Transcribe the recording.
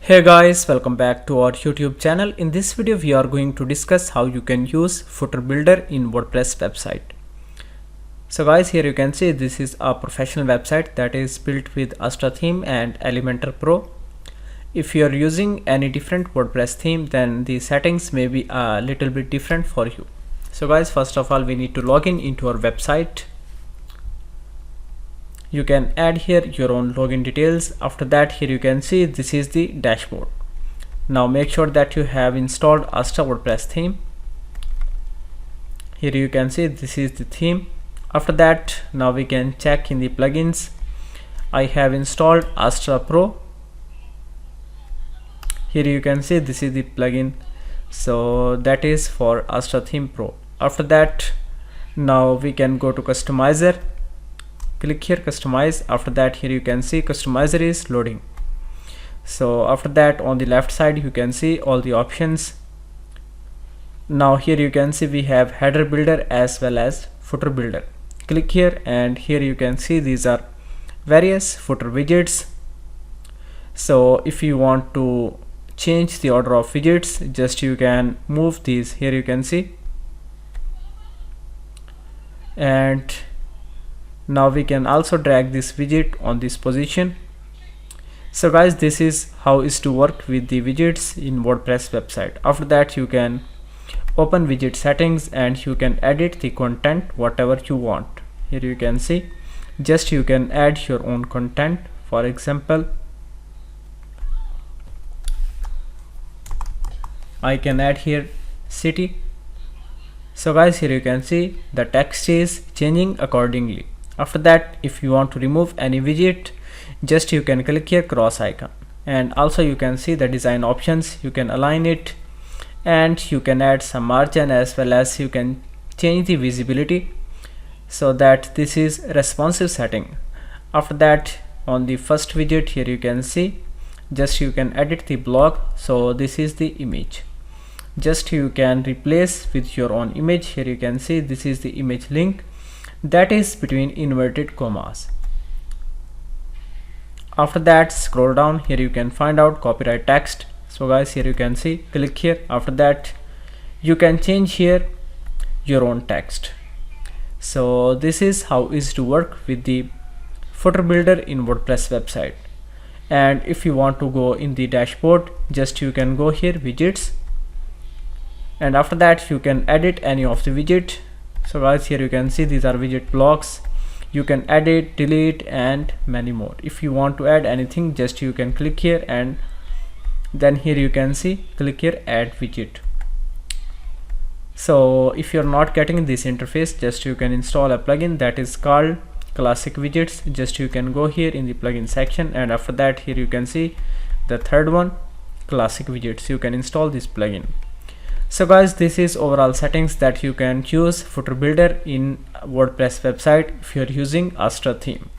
Hey guys, welcome back to our YouTube channel. In this video we are going to discuss how you can use footer builder in WordPress website. So guys, here you can see this is a professional website that is built with Astra theme and Elementor Pro. If you are using any different WordPress theme, then the settings may be a little bit different for you. So guys, first of all we need to log in into our website. You can add here your own login details. After that, here you can see this is the dashboard. Now make sure that you have installed Astra WordPress theme. Here you can see this is the theme. After that, now we can check in the plugins. I have installed Astra Pro. Here you can see this is the plugin, so that is for Astra Theme Pro. After that, now we can go to customizer. Click here customize. After that, here you can see customizer is loading. So after that, on the left side you can see all the options. Now here you can see we have header builder as well as footer builder. Click here and here you can see these are various footer widgets. So if you want to change the order of widgets, just you can move these. Here you can see, and now we can also drag this widget on this position. So guys, this is how is to work with the widgets in WordPress website. After that, you can open widget settings and you can edit the content whatever you want. Here you can see, just you can add your own content. For example, I can add here city. So guys, here you can see the text is changing accordingly. After that, if you want to remove any widget, just you can click here cross icon, and also you can see the design options. You can align it and you can add some margin as well as you can change the visibility so that this is responsive setting. After that, on the first widget here you can see, just you can edit the block. So this is the image, just you can replace with your own image. Here you can see this is the image link that is between inverted commas. After that, scroll down. Here you can find out copyright text. So guys, here you can see, click here. After that, you can change here your own text. So this is how is to work with the footer builder in WordPress website. And if you want to go in the dashboard, just you can go here widgets, and after that you can edit any of the widget. So guys, here you can see these are widget blocks. You can edit, delete and many more. If you want to add anything, just you can click here and then here you can see click here add widget. So if you're not getting this interface, just you can install a plugin that is called classic widgets. Just you can go here in the plugin section, and after that here you can see the third one, classic widgets. You can install this plugin. So guys, this is overall settings that you can use footer builder in WordPress website if you're using Astra theme.